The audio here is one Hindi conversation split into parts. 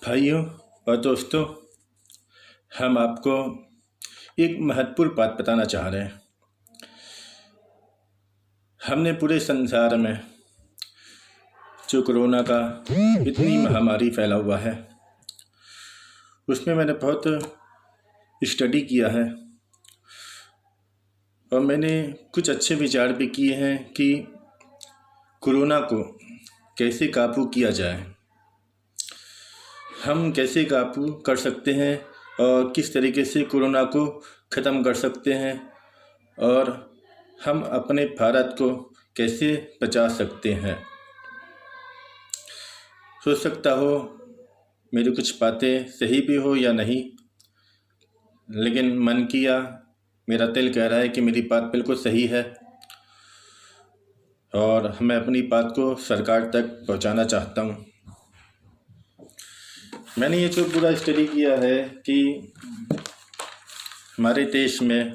भाइयों और दोस्तों, हम आपको एक महत्वपूर्ण बात बताना चाह रहे हैं। हमने पूरे संसार में जो कोरोना का इतनी महामारी फैला हुआ है, उसमें मैंने बहुत स्टडी किया है और मैंने कुछ अच्छे विचार भी किए हैं कि कोरोना को कैसे काबू किया जाए, हम कैसे काबू कर सकते हैं और किस तरीके से कोरोना को ख़त्म कर सकते हैं और हम अपने भारत को कैसे बचा सकते हैं। हो सकता हो मेरी कुछ बातें सही भी हो या नहीं, लेकिन मन किया, मेरा दिल कह रहा है कि मेरी बात बिल्कुल सही है और मैं अपनी बात को सरकार तक पहुंचाना चाहता हूं। मैंने ये जो पूरा स्टडी किया है कि हमारे देश में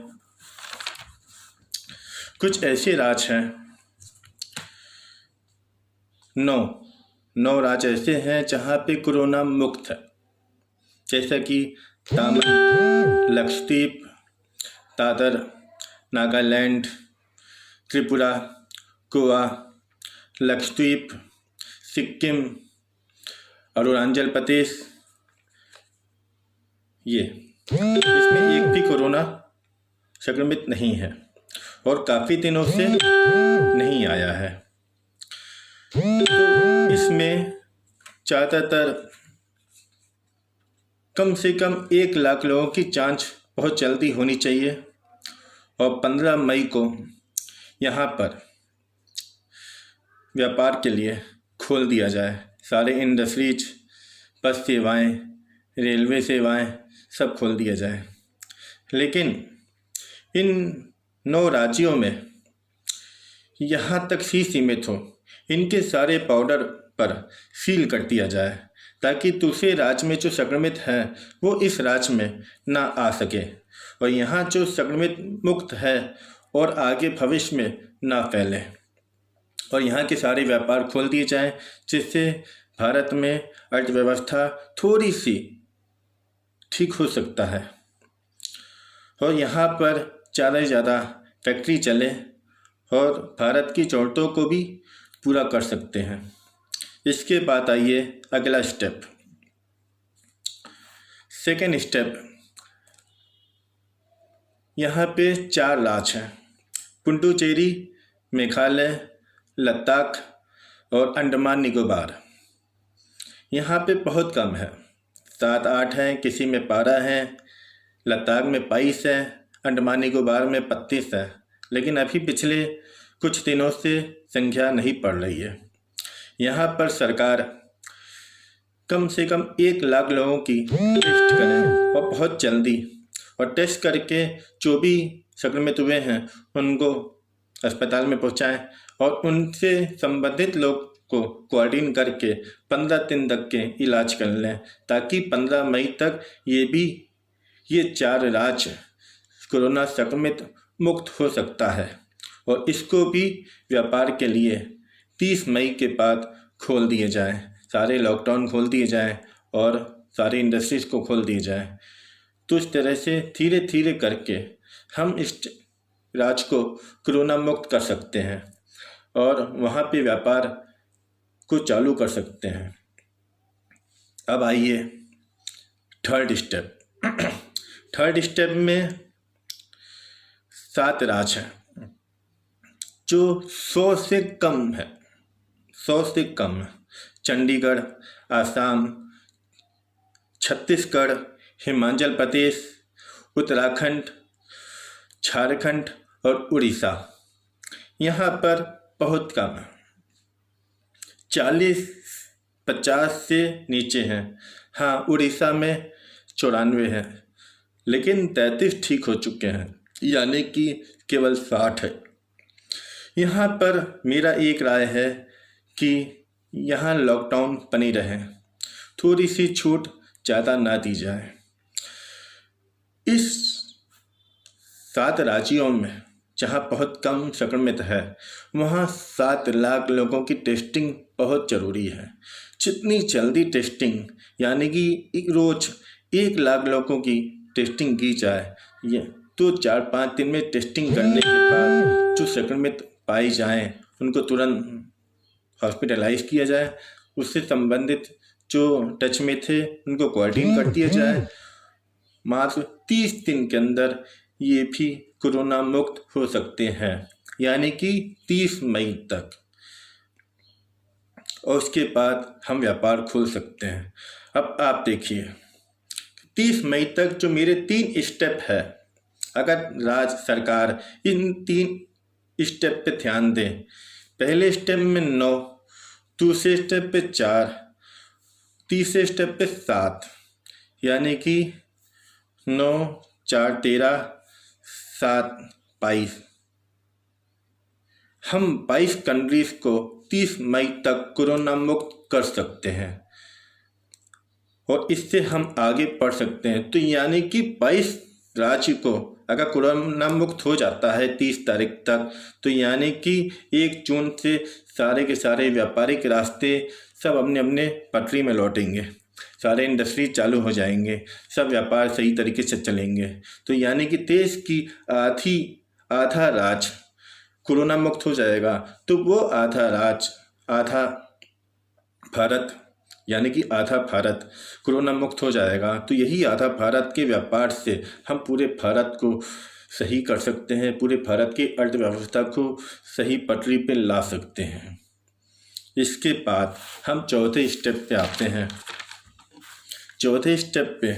कुछ ऐसे राज्य हैं, नौ राज्य ऐसे हैं जहाँ पे कोरोना मुक्त है, जैसा कि दामन, लक्षद्वीप, दादर, नागालैंड, त्रिपुरा, गोवा, लक्षद्वीप, सिक्किम, अरुणाचल प्रदेश। इसमें एक भी कोरोना संक्रमित नहीं है और काफ़ी दिनों से नहीं आया है। तो इसमें ज़्यादातर कम से कम 1 लाख लोगों की जांच बहुत जल्दी होनी चाहिए और 15 मई को यहाँ पर व्यापार के लिए खोल दिया जाए। सारे इंडस्ट्रीज, बस सेवाएं, रेलवे सेवाएं सब खोल दिया जाए। लेकिन इन 9 राज्यों में यहाँ तक ही सीमित हो, इनके सारे बॉर्डर पर सील कर दिया जाए ताकि दूसरे राज्य में जो संक्रमित हैं वो इस राज्य में ना आ सके और यहाँ जो संक्रमित मुक्त है और आगे भविष्य में ना फैले और यहाँ के सारे व्यापार खोल दिए जाएं, जिससे भारत में अर्थव्यवस्था थोड़ी सी ठीक हो सकता है और यहाँ पर ज़्यादा से ज़्यादा फैक्ट्री चले और भारत की ज़रूरतों को भी पूरा कर सकते हैं। इसके बाद आइए अगला स्टेप, सेकेंड स्टेप। यहाँ पे 4 राज्य हैं, पुडुचेरी, मेघालय, लद्दाख और अंडमान निकोबार। यहाँ पे बहुत कम है, 7-8 हैं, किसी में 12 हैं, लद्दाख में 22 है, अंडमान निकोबार में 32 है। लेकिन अभी पिछले कुछ दिनों से संख्या नहीं बढ़ रही है। यहाँ पर सरकार कम से कम 1 लाख लोगों की टेस्ट करें और बहुत जल्दी, और टेस्ट करके जो भी संक्रमित हुए हैं उनको अस्पताल में पहुँचाएं और उनसे संबंधित लोग को क्वारंटीन करके 15 दिन तक के इलाज कर लें, ताकि 15 मई तक ये 4 राज्य कोरोना संक्रमित मुक्त हो सकता है और इसको भी व्यापार के लिए 30 मई के बाद खोल दिए जाएं, सारे लॉकडाउन खोल दिए जाएं और सारी इंडस्ट्रीज को खोल दिए जाएं। तो इस तरह से धीरे धीरे करके हम इस राज्य को कोरोना मुक्त कर सकते हैं और वहाँ पे व्यापार को चालू कर सकते हैं। अब आइए थर्ड स्टेप में 7 राज्य हैं जो 100 से कम है। चंडीगढ़, आसाम, छत्तीसगढ़, हिमाचल प्रदेश, उत्तराखंड, झारखंड और उड़ीसा। यहाँ पर बहुत कम है, 40-50 से नीचे हैं। हाँ, उड़ीसा में 94 है, लेकिन 33 ठीक हो चुके हैं, यानी कि केवल 60 है। यहाँ पर मेरा एक राय है कि यहाँ लॉकडाउन बनी रहे, थोड़ी सी छूट ज़्यादा ना दी जाए। इस 7 राज्यों में जहाँ बहुत कम संक्रमित है, वहाँ 7 लाख लोगों की टेस्टिंग बहुत ज़रूरी है, जितनी जल्दी टेस्टिंग, यानी कि रोज़ 1 लाख लोगों की टेस्टिंग की जाए, ये तो 4-5 दिन में टेस्टिंग करने के बाद जो संक्रमित पाए जाएं उनको तुरंत हॉस्पिटलाइज किया जाए, उससे संबंधित जो टच में थे उनको क्वारंटीन कर दिया जाए। मात्र 30 दिन के अंदर ये भी कोरोना मुक्त हो सकते हैं, यानी कि 30 मई तक, और उसके बाद हम व्यापार खोल सकते हैं। अब आप देखिए 30 मई तक जो मेरे 3 स्टेप है, अगर राज्य सरकार इन 3 स्टेप पे ध्यान दें, पहले स्टेप में 9, दूसरे स्टेप पे 4, तीसरे स्टेप पे 7, यानी कि 9, 4, 13, 7, 22, हम 22 कंट्रीज को 30 मई तक कोरोना मुक्त कर सकते हैं और इससे हम आगे बढ़ सकते हैं। तो यानी कि 22 राज्य को अगर कोरोना मुक्त हो जाता है 30 तारीख तक, तो यानी कि 1 जून से सारे के सारे व्यापारिक रास्ते सब अपने अपने पटरी में लौटेंगे, सारे इंडस्ट्री चालू हो जाएंगे, सब व्यापार सही तरीके से चलेंगे। तो यानी कि देश की आधा राज्य कोरोना मुक्त हो जाएगा, तो वो आधा भारत, यानी कि आधा भारत कोरोना मुक्त हो जाएगा। तो यही आधा भारत के व्यापार से हम पूरे भारत को सही कर सकते हैं, पूरे भारत की अर्थव्यवस्था को सही पटरी पे ला सकते हैं। इसके बाद हम चौथे स्टेप पे आते हैं। चौथे स्टेप पे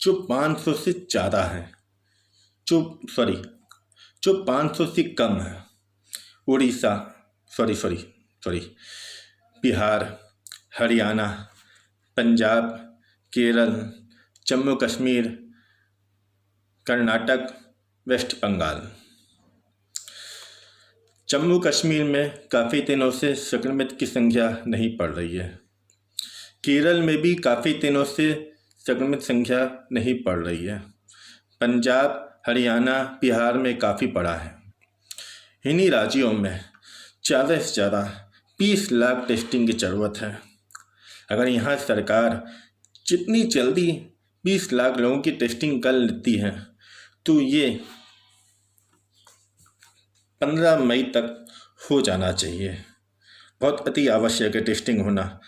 जो 500 से ज़्यादा है, जो 500 से कम है, उड़ीसा बिहार, हरियाणा, पंजाब, केरल, जम्मू कश्मीर, कर्नाटक, वेस्ट बंगाल। जम्मू कश्मीर में काफ़ी दिनों से संक्रमित की संख्या नहीं बढ़ रही है। केरल में भी काफ़ी दिनों से संक्रमित संख्या नहीं बढ़ रही है। पंजाब, हरियाणा, बिहार में काफ़ी बढ़ा है। इन्हीं राज्यों में ज़्यादा से ज़्यादा 20 लाख टेस्टिंग की ज़रूरत है। अगर यहाँ सरकार जितनी जल्दी 20 लाख लोगों की टेस्टिंग कर लेती है, तो ये 15 मई तक हो जाना चाहिए। बहुत अति आवश्यक है टेस्टिंग होना,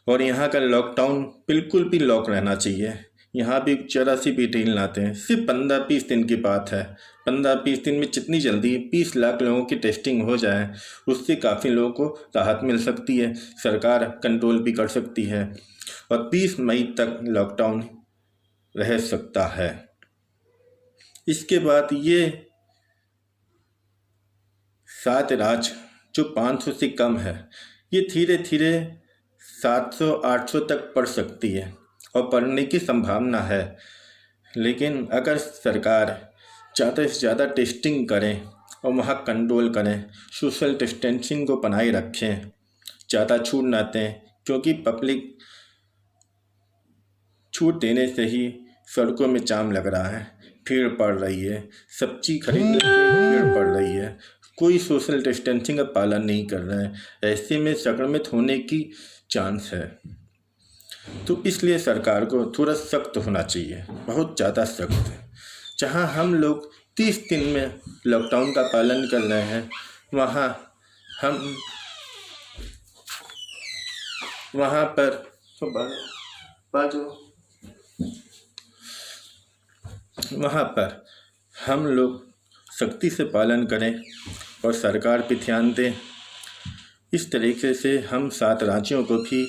और यहाँ का लॉकडाउन बिल्कुल भी लॉक रहना चाहिए। यहाँ भी जरा सी भी ढील लाते हैं, सिर्फ 15-20 दिन की बात है। 15-20 दिन में जितनी जल्दी 20 लाख लोगों की टेस्टिंग हो जाए, उससे काफ़ी लोगों को राहत मिल सकती है, सरकार कंट्रोल भी कर सकती है और 20 मई तक लॉकडाउन रह सकता है। इसके बाद ये 7 राज्य जो 500 से कम है, ये धीरे धीरे 700-800 तक बढ़ सकती है और बढ़ने की संभावना है। लेकिन अगर सरकार ज़्यादा से ज़्यादा टेस्टिंग करें और वहाँ कंट्रोल करें, सोशल डिस्टेंसिंग को बनाए रखें, ज़्यादा छूट ना दें, क्योंकि पब्लिक छूट देने से ही सड़कों में जाम लग रहा है, भीड़ पड़ रही है, सब्जी खरीदने की भीड़ पड़ रही है, कोई सोशल डिस्टेंसिंग का पालन नहीं कर रहे हैं। ऐसे में संक्रमित होने की चांस है। तो इसलिए सरकार को थोड़ा सख्त होना चाहिए, बहुत ज़्यादा सख्त। जहाँ हम लोग 30 दिन में लॉकडाउन का पालन कर रहे हैं, वहाँ पर हम लोग सख्ती से पालन करें और सरकार पे ध्यान दें। इस तरीके से हम 7 राज्यों को भी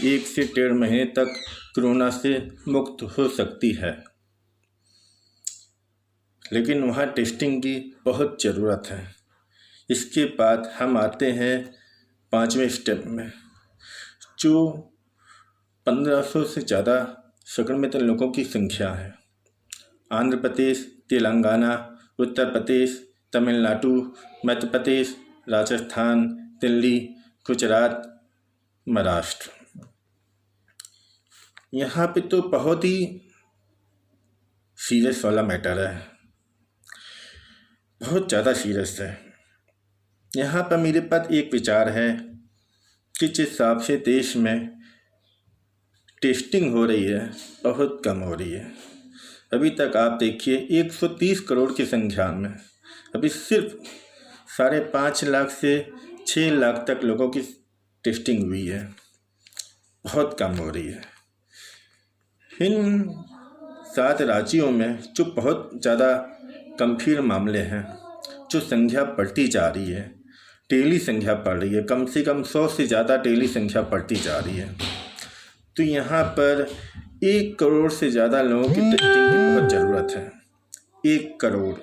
1 से 1.5 महीने तक कोरोना से मुक्त हो सकती है। लेकिन वहाँ टेस्टिंग की बहुत ज़रूरत है। इसके बाद हम आते हैं 5वें स्टेप में, जो 1500 से ज़्यादा संक्रमित लोगों की संख्या है। आंध्र प्रदेश, तेलंगाना, उत्तर प्रदेश, तमिलनाडु, मध्य प्रदेश, राजस्थान, दिल्ली, गुजरात, महाराष्ट्र। यहाँ पे तो बहुत ही सीरियस वाला मैटर है, बहुत ज़्यादा सीरियस है। यहाँ पर मेरे पास एक विचार है कि जिस हिसाब से देश में टेस्टिंग हो रही है बहुत कम हो रही है। अभी तक आप देखिए 130 करोड़ की संख्या में अभी सिर्फ 5.5 लाख से 6 लाख तक लोगों की टेस्टिंग हुई है, बहुत कम हो रही है। इन 7 राज्यों में जो बहुत ज़्यादा गंभीर मामले हैं, जो संख्या बढ़ती जा रही है, डेली संख्या बढ़ रही है, कम से कम 100 से ज़्यादा डेली संख्या बढ़ती जा रही है। तो यहाँ पर 1 करोड़ से ज़्यादा लोगों की टेस्टिंग की बहुत ज़रूरत है। 1 करोड़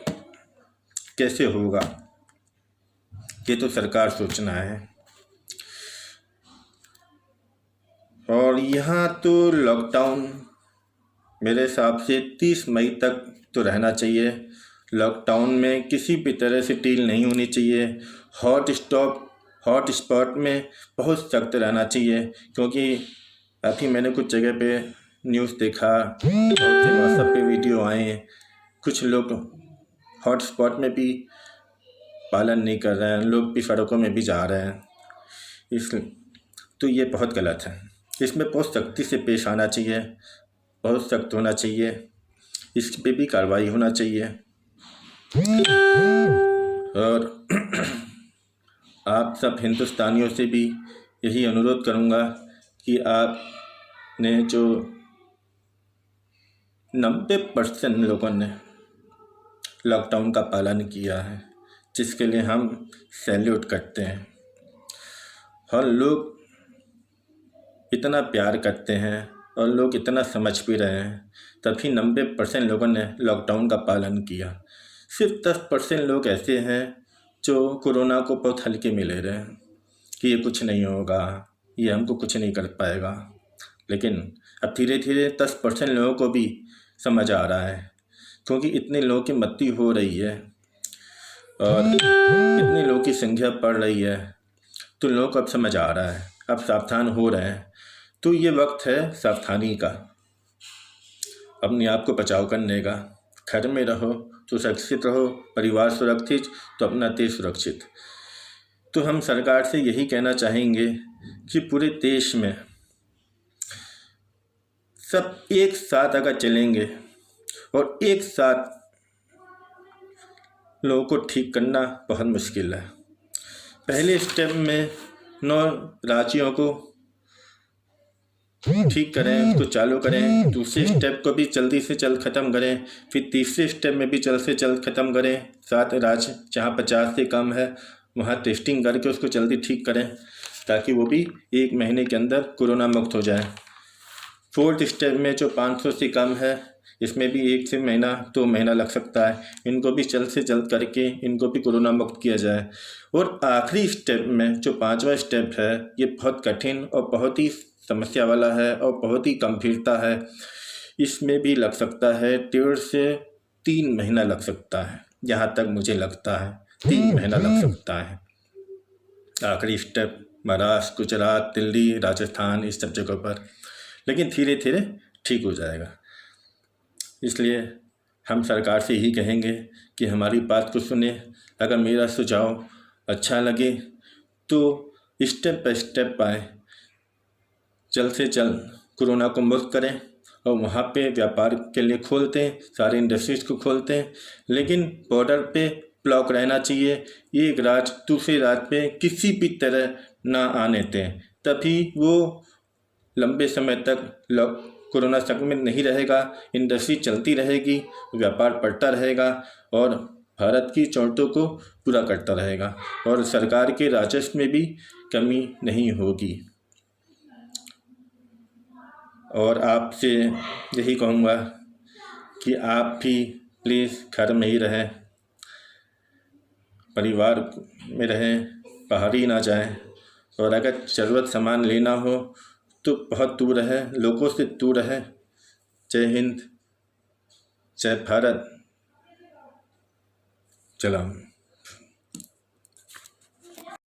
कैसे होगा, ये तो सरकार सोचना है। और यहाँ तो लॉकडाउन मेरे हिसाब से 30 मई तक तो रहना चाहिए। लॉकडाउन में किसी भी तरह से ढील नहीं होनी चाहिए। हॉट स्पॉट में बहुत सख्त रहना चाहिए, क्योंकि अभी मैंने कुछ जगह पे न्यूज़ देखा और व्हाट्सएप पे वीडियो आए, कुछ लोग हॉट स्पॉट में भी पालन नहीं कर रहे हैं, लोग भी सड़कों में भी जा रहे हैं। तो ये बहुत गलत है। इसमें बहुत सख्ती से पेश आना चाहिए, बहुत सख्त होना चाहिए, इस पे भी कार्रवाई होना चाहिए। और आप सब हिंदुस्तानियों से भी यही अनुरोध करूँगा कि आपने जो 90% लोगों ने लॉकडाउन का पालन किया है, जिसके लिए हम सैल्यूट करते हैं। और लोग इतना प्यार करते हैं और लोग इतना समझ भी रहे हैं, तभी 90% लोगों ने लॉकडाउन का पालन किया। सिर्फ 10% लोग ऐसे हैं जो कोरोना को बहुत हल्के में ले रहे हैं कि ये कुछ नहीं होगा, ये हमको कुछ नहीं कर पाएगा। लेकिन अब धीरे धीरे 10% लोगों को भी समझ आ रहा है, क्योंकि इतने लोगों की मृत्यु हो रही है और इतने लोगों की संख्या बढ़ रही है, तो लोगों को अब समझ आ रहा है, अब सावधान हो रहे हैं। तो ये वक्त है सावधानी का, अपने आप को बचाव करने का। घर में रहो तो सुरक्षित रहो, परिवार सुरक्षित तो अपना देश सुरक्षित। तो हम सरकार से यही कहना चाहेंगे कि पूरे देश में सब एक साथ अगर चलेंगे और एक साथ लोगों को ठीक करना बहुत मुश्किल है। पहले स्टेप में 9 राज्यों को ठीक करें, उसको चालू करें, दूसरे स्टेप को भी जल्दी से जल्द ख़त्म करें, फिर तीसरे स्टेप में भी जल्द से जल्द ख़त्म करें। 7 राज्य जहाँ 50 से कम है वहाँ टेस्टिंग करके उसको जल्दी ठीक करें, ताकि वो भी 1 महीने के अंदर कोरोना मुक्त हो जाए। 4th स्टेप में जो 500 से कम है, इसमें भी 1 से महीना 2 महीना लग सकता है, इनको भी जल्द से जल्द करके इनको भी कोरोना मुक्त किया जाए। और आखिरी स्टेप में जो 5वां स्टेप है, ये बहुत कठिन और बहुत ही समस्या वाला है और बहुत ही गंभीरता है। इसमें भी लग सकता है 1.5 से 3 महीना लग सकता है, जहाँ तक मुझे लगता है 3 महीना लग सकता है। आखिरी स्टेप महाराष्ट्र, गुजरात, दिल्ली, राजस्थान, इस सब जगहों पर, लेकिन धीरे धीरे ठीक हो जाएगा। इसलिए हम सरकार से यही कहेंगे कि हमारी बात को सुने। अगर मेरा सुझाव अच्छा लगे तो स्टेप बाय स्टेप आए, जल्द से जल्द कोरोना को मुक्त करें और वहाँ पे व्यापार के लिए खोलते हैं, सारे इंडस्ट्रीज़ को खोलते हैं, लेकिन बॉर्डर पे ब्लॉक रहना चाहिए। एक राज्य दूसरे राज्य पे किसी भी तरह ना आने दें, तभी वो लंबे समय तक कोरोना संक्रमित नहीं रहेगा, इंडस्ट्री चलती रहेगी, व्यापार बढ़ता रहेगा और भारत की ज़रूरतों को पूरा करता रहेगा और सरकार के राजस्व में भी कमी नहीं होगी। और आपसे यही कहूँगा कि आप भी प्लीज़ घर में ही रहें, परिवार में रहें, बाहर ही ना जाएं, और अगर ज़रूरत सामान लेना हो तो बहुत दूर रहें, लोगों से दूर रहें। जय हिंद, जय भारत, सलाम।